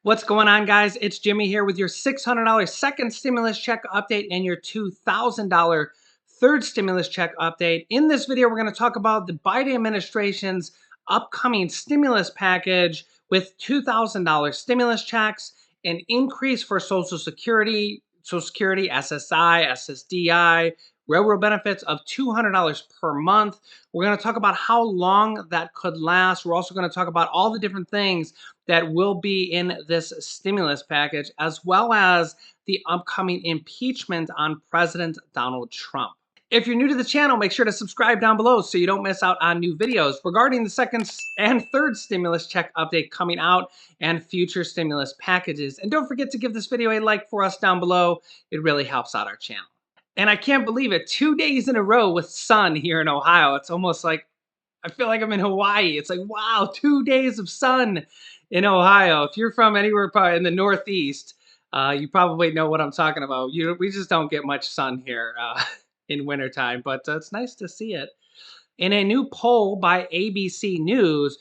What's going on, guys? It's Jimmy here with your $600 second stimulus check update and your $2,000 third stimulus check update. In this video, we're going to talk about the Biden administration's upcoming stimulus package with $2,000 stimulus checks, an increase for Social Security, SSI, SSDI, railroad benefits of $200 per month. We're going to talk about how long that could last. We're also going to talk about all the different things that will be in this stimulus package, as well as the upcoming impeachment on President Donald Trump. If you're new to the channel, make sure to subscribe down below so you don't miss out on new videos regarding the second and third stimulus check update coming out and future stimulus packages. And don't forget to give this video a like for us down below. It really helps out our channel. And I can't believe it, 2 days in a row with sun here in Ohio. It's almost like I feel like I'm in Hawaii. It's like, wow, 2 days of sun in Ohio. If you're from anywhere probably in the Northeast, you probably know what I'm talking about. We just don't get much sun here in wintertime, but it's nice to see it. In a new poll by ABC News,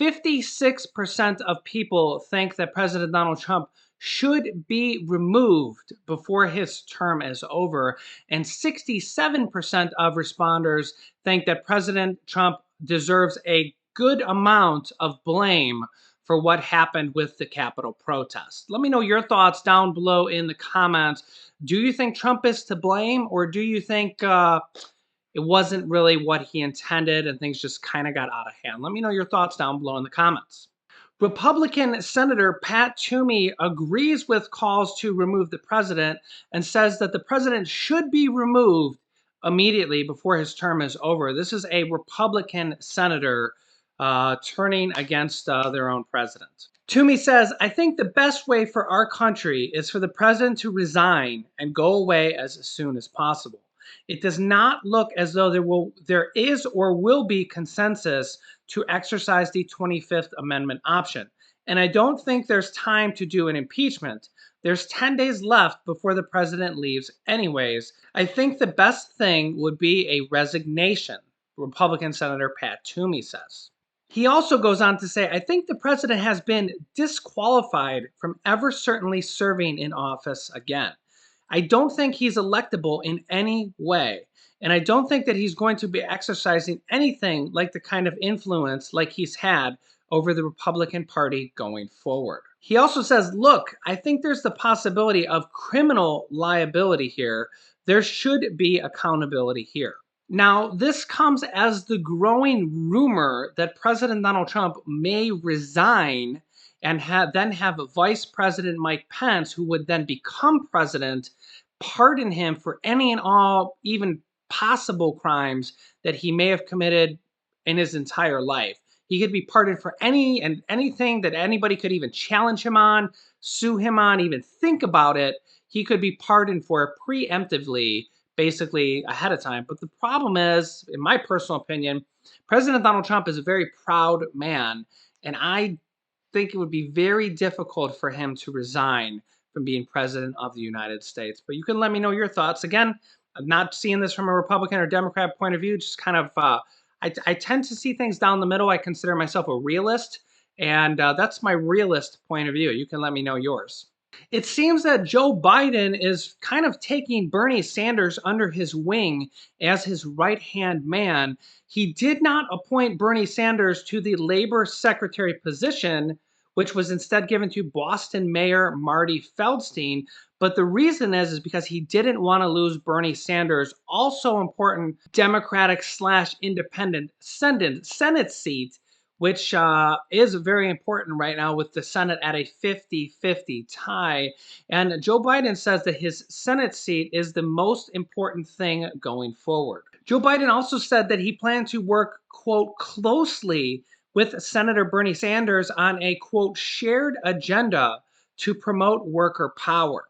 56% of people think that President Donald Trump should be removed before his term is over, and 67% of responders think that President Trump deserves a good amount of blame for what happened with the Capitol protest. Let me know your thoughts down below in the comments. Do you think Trump is to blame, or do you think it wasn't really what he intended and things just kind of got out of hand? Let me know your thoughts down below in the comments. Republican Senator Pat Toomey agrees with calls to remove the president and says that the president should be removed immediately before his term is over. This is a Republican senator turning against their own president. Toomey says, "I think the best way for our country is for the president to resign and go away as soon as possible. It does not look as though there is or will be consensus to exercise the 25th Amendment option. And I don't think there's time to do an impeachment. There's 10 days left before the president leaves anyways. I think the best thing would be a resignation," Republican Senator Pat Toomey says. He also goes on to say, "I think the president has been disqualified from ever certainly serving in office again. I don't think he's electable in any way. And I don't think that he's going to be exercising anything like the kind of influence like he's had over the Republican Party going forward." He also says, "Look, I think there's the possibility of criminal liability here. There should be accountability here." Now, this comes as the growing rumor that President Donald Trump may resign and then have Vice President Mike Pence, who would then become president, pardon him for any and all, even possible crimes that he may have committed in his entire life. He could be pardoned for any and anything that anybody could even challenge him on, sue him on, even think about it. He could be pardoned for preemptively, basically ahead of time. But the problem is, in my personal opinion, President Donald Trump is a very proud man, and I think it would be very difficult for him to resign from being president of the United States. But you can let me know your thoughts. Again, I'm not seeing this from a Republican or Democrat point of view, just kind of, I tend to see things down the middle. I consider myself a realist, and that's my realist point of view. You can let me know yours. It seems that Joe Biden is kind of taking Bernie Sanders under his wing as his right-hand man. He did not appoint Bernie Sanders to the labor secretary position, which was instead given to Boston Mayor Marty Feldstein. But the reason is because he didn't want to lose Bernie Sanders' also important Democratic/Independent Senate seat, which is very important right now with the Senate at a 50-50 tie. And Joe Biden says that his Senate seat is the most important thing going forward. Joe Biden also said that he planned to work, quote, closely with Senator Bernie Sanders on a, quote, shared agenda to promote worker power.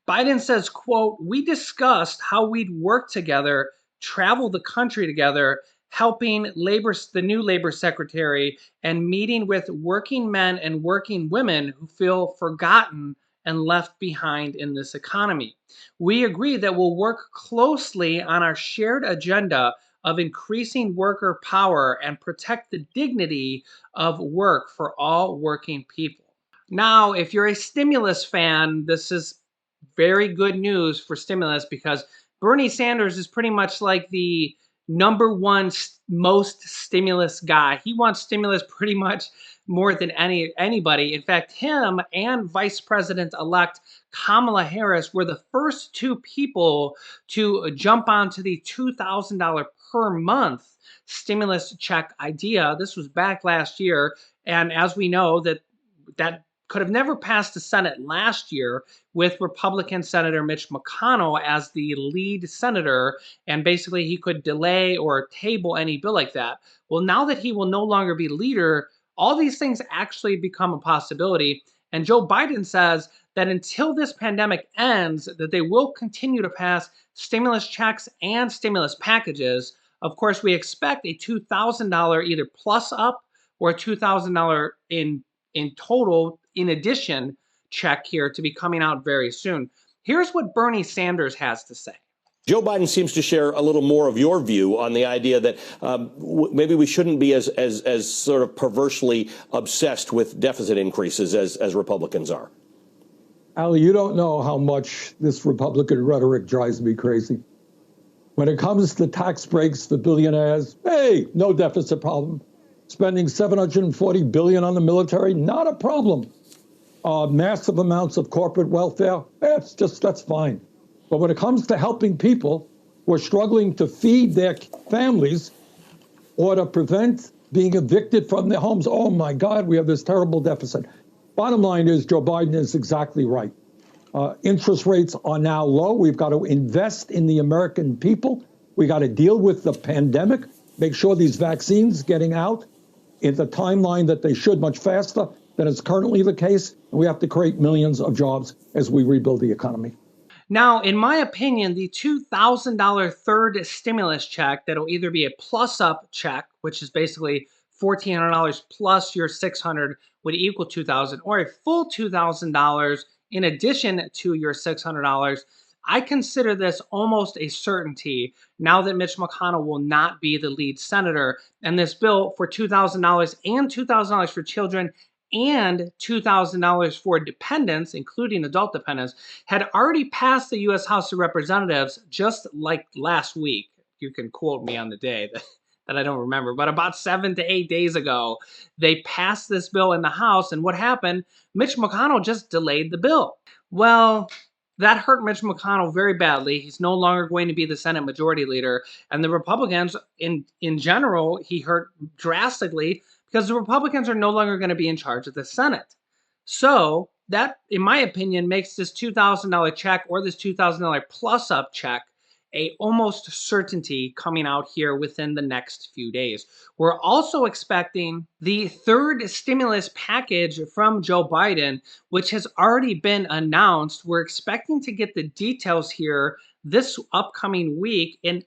Biden says, quote, "We discussed how we'd work together, travel the country together, helping the new labor secretary and meeting with working men and working women who feel forgotten and left behind in this economy. We agree that we'll work closely on our shared agenda of increasing worker power and protect the dignity of work for all working people." Now, if you're a stimulus fan, this is very good news for stimulus because Bernie Sanders is pretty much like the number one most stimulus guy. He wants stimulus pretty much more than anybody. In fact, him and Vice President elect Kamala Harris were the first two people to jump onto the $2,000 per month stimulus check idea. This was back last year, and as we know that could have never passed the Senate last year with Republican Senator Mitch McConnell as the lead senator, and basically he could delay or table any bill like that. Well, now that he will no longer be leader, all these things actually become a possibility. And Joe Biden says that until this pandemic ends, that they will continue to pass stimulus checks and stimulus packages. Of course, we expect a $2,000 either plus up or a $2,000 in total, in addition, check here to be coming out very soon. Here's what Bernie Sanders has to say. Joe Biden seems to share a little more of your view on the idea that maybe we shouldn't be as sort of perversely obsessed with deficit increases as Republicans are. Ali, you don't know how much this Republican rhetoric drives me crazy. When it comes to tax breaks for billionaires, hey, no deficit problem. Spending $740 billion on the military, not a problem. Massive amounts of corporate welfare, that's fine. But when it comes to helping people who are struggling to feed their families or to prevent being evicted from their homes, oh my God, we have this terrible deficit. Bottom line is Joe Biden is exactly right. Interest rates are now low. We've got to invest in the American people. We got to deal with the pandemic, make sure these vaccines getting out in the timeline that they should much faster than is currently the case. And we have to create millions of jobs as we rebuild the economy. Now, in my opinion, the $2,000 third stimulus check that'll either be a plus up check, which is basically $1,400 plus your $600 would equal $2,000, or a full $2,000 in addition to your $600. I consider this almost a certainty now that Mitch McConnell will not be the lead senator. And this bill for $2,000 and $2,000 for children and $2,000 for dependents, including adult dependents, had already passed the U.S. House of Representatives just like last week. You can quote me on the day that I don't remember, but about 7 to 8 days ago, they passed this bill in the House. And what happened? Mitch McConnell just delayed the bill. Well, that hurt Mitch McConnell very badly. He's no longer going to be the Senate Majority Leader. And the Republicans, in general, he hurt drastically because the Republicans are no longer going to be in charge of the Senate. So that, in my opinion, makes this $2,000 check or this $2,000 plus up check a almost certainty coming out here within the next few days. We're also expecting the third stimulus package from Joe Biden, which has already been announced. We're expecting to get the details here this upcoming week in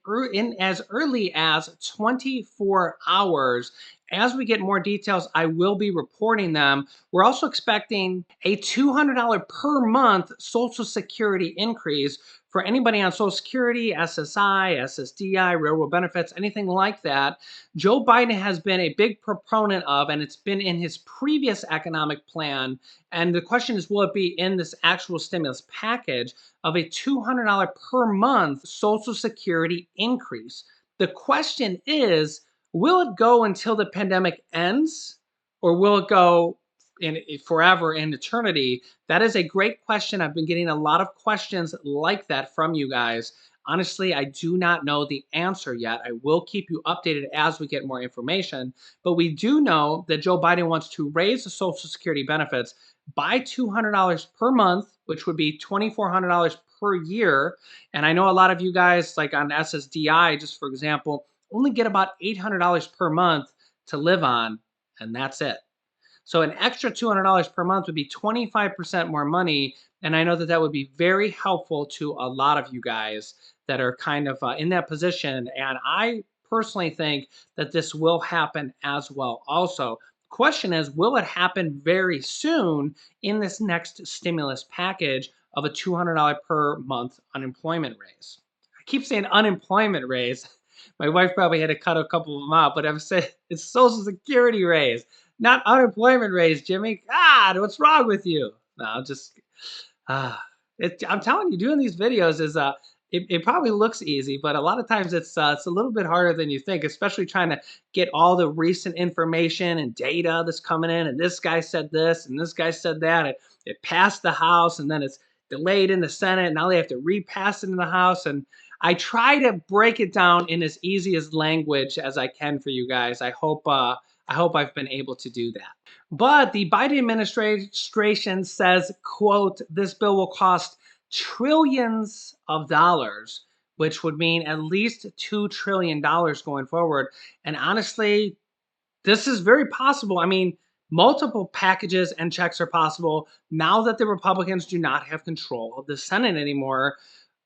as early as 24 hours. As we get more details, I will be reporting them. We're also expecting a $200 per month Social Security increase for anybody on Social Security, SSI, SSDI, railroad benefits, anything like that. Joe Biden has been a big proponent of, and it's been in his previous economic plan. And the question is, will it be in this actual stimulus package of a $200 per month Social Security increase? The question is, will it go until the pandemic ends, or will it go in forever, in eternity? That is a great question. I've been getting a lot of questions like that from you guys. Honestly, I do not know the answer yet. I will keep you updated as we get more information. But we do know that Joe Biden wants to raise the Social Security benefits by $200 per month, which would be $2,400 per year. And I know a lot of you guys, like on SSDI, just for example, only get about $800 per month to live on, and that's it. So an extra $200 per month would be 25% more money, and I know that that would be very helpful to a lot of you guys that are kind of in that position, and I personally think that this will happen as well. Also, question is, will it happen very soon in this next stimulus package of a $200 per month unemployment raise? I keep saying unemployment raise. My wife probably had to cut a couple of them out, but I've said it's Social Security raise. not unemployment rates, Jimmy. God, what's wrong with you? No, just ah, I'm telling you, doing these videos is it probably looks easy, but a lot of times it's a little bit harder than you think, especially trying to get all the recent information and data that's coming in. And this guy said this, and this guy said that. It passed the House, and then it's delayed in the Senate. Now they have to repass it in the House, and I try to break it down in as easy as language as I can for you guys. I hope I've been able to do that. But the Biden administration says, quote, this bill will cost trillions of dollars, which would mean at least $2 trillion going forward. And honestly, this is very possible. I mean, multiple packages and checks are possible now that the Republicans do not have control of the Senate anymore.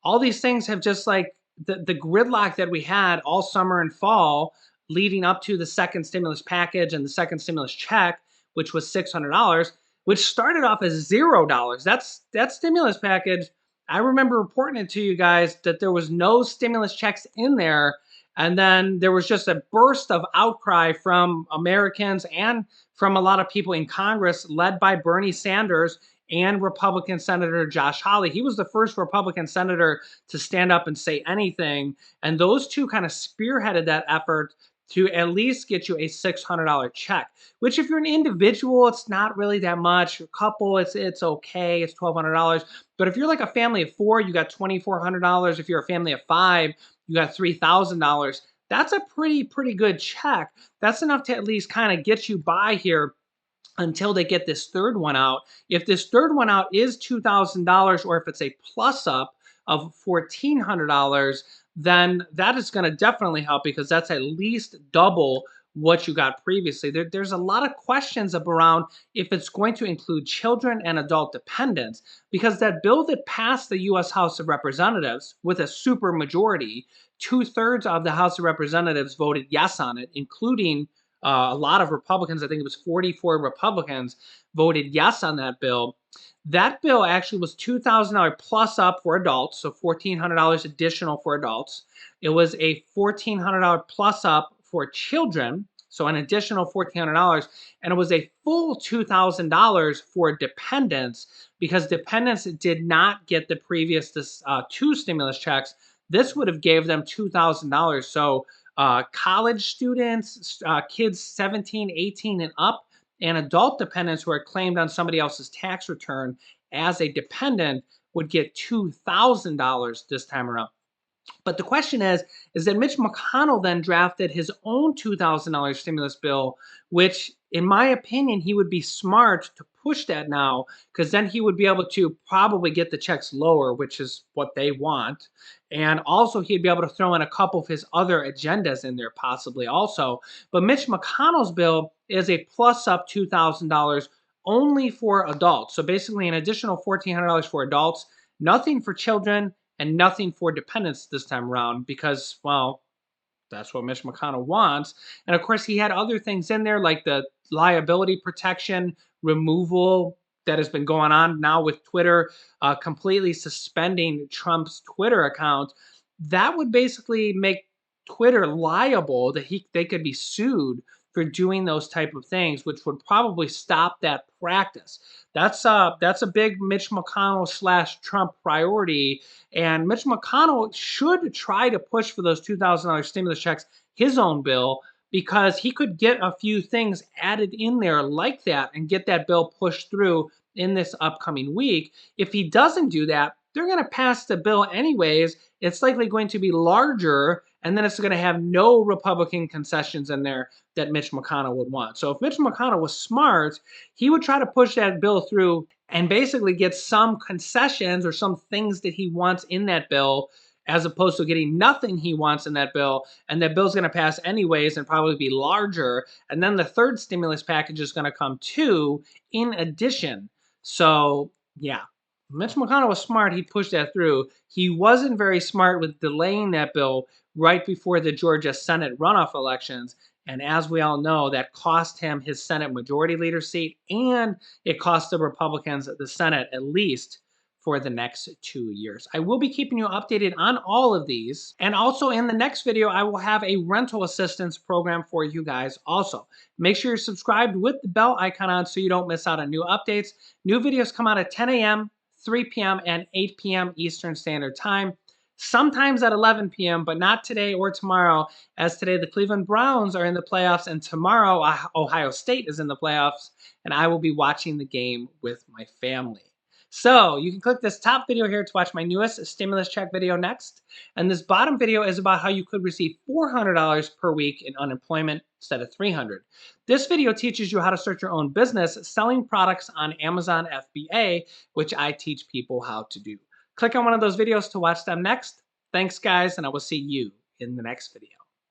All these things have just like the gridlock that we had all summer and fall leading up to the second stimulus package and the second stimulus check, which was $600, which started off as $0. That's that stimulus package. I remember reporting it to you guys that there was no stimulus checks in there, and then there was just a burst of outcry from Americans and from a lot of people in Congress, led by Bernie Sanders and Republican Senator Josh Hawley. He was the first Republican senator to stand up and say anything. And those two kind of spearheaded that effort to at least get you a $600 check, which if you're an individual, it's not really that much. A couple, it's okay. It's $1,200. But if you're like a family of four, you got $2,400. If you're a family of five, you got $3,000. That's a pretty good check. That's enough to at least kind of get you by here until they get this third one out. If this third one out is $2,000, or if it's a plus up of $1,400, then that is going to definitely help, because that's at least double what you got previously. There's a lot of questions around if it's going to include children and adult dependents, because that bill that passed the U.S. House of Representatives with a super majority, 2/3 of the House of Representatives voted yes on it, including a lot of Republicans. I think it was 44 Republicans voted yes on that bill. That bill actually was $2,000 plus up for adults, so $1,400 additional for adults. It was a $1,400 plus up for children, so an additional $1,400, and it was a full $2,000 for dependents, because dependents did not get the previous two stimulus checks. This would have gave them $2,000. So college students, kids 17, 18 and up, and adult dependents who are claimed on somebody else's tax return as a dependent would get $2,000 this time around. But the question is that Mitch McConnell then drafted his own $2,000 stimulus bill, which, in my opinion, he would be smart to push that now, because then he would be able to probably get the checks lower, which is what they want. And also, he'd be able to throw in a couple of his other agendas in there, possibly also. But Mitch McConnell's bill is a plus up $2,000 only for adults. So basically, an additional $1,400 for adults, nothing for children, and nothing for dependents this time around, because, well, that's what Mitch McConnell wants. And of course, he had other things in there like the liability protection removal that has been going on now with Twitter completely suspending Trump's Twitter account. That would basically make Twitter liable, that they could be sued for doing those type of things, which would probably stop that practice. That's a big Mitch McConnell / Trump priority, and Mitch McConnell should try to push for those $2,000 stimulus checks, his own bill, because he could get a few things added in there like that and get that bill pushed through in this upcoming week. If he doesn't do that, they're going to pass the bill anyways. It's likely going to be larger, and then it's going to have no Republican concessions in there that Mitch McConnell would want. So if Mitch McConnell was smart, he would try to push that bill through and basically get some concessions or some things that he wants in that bill, as opposed to getting nothing he wants in that bill. And that bill's going to pass anyways and probably be larger. And then the third stimulus package is going to come too, in addition. So, yeah. Mitch McConnell was smart. He pushed that through. He wasn't very smart with delaying that bill right before the Georgia Senate runoff elections. And as we all know, that cost him his Senate Majority Leader seat, and it cost the Republicans the Senate at least for the next 2 years. I will be keeping you updated on all of these. And also in the next video, I will have a rental assistance program for you guys also. Make sure you're subscribed with the bell icon on so you don't miss out on new updates. New videos come out at 10 a.m., 3 p.m., and 8 p.m. Eastern Standard Time. Sometimes at 11 p.m., but not today or tomorrow, as today the Cleveland Browns are in the playoffs, and tomorrow Ohio State is in the playoffs, and I will be watching the game with my family. So you can click this top video here to watch my newest stimulus check video next. And this bottom video is about how you could receive $400 per week in unemployment instead of $300. This video teaches you how to start your own business selling products on Amazon FBA, which I teach people how to do. Click on one of those videos to watch them next. Thanks, guys, and I will see you in the next video.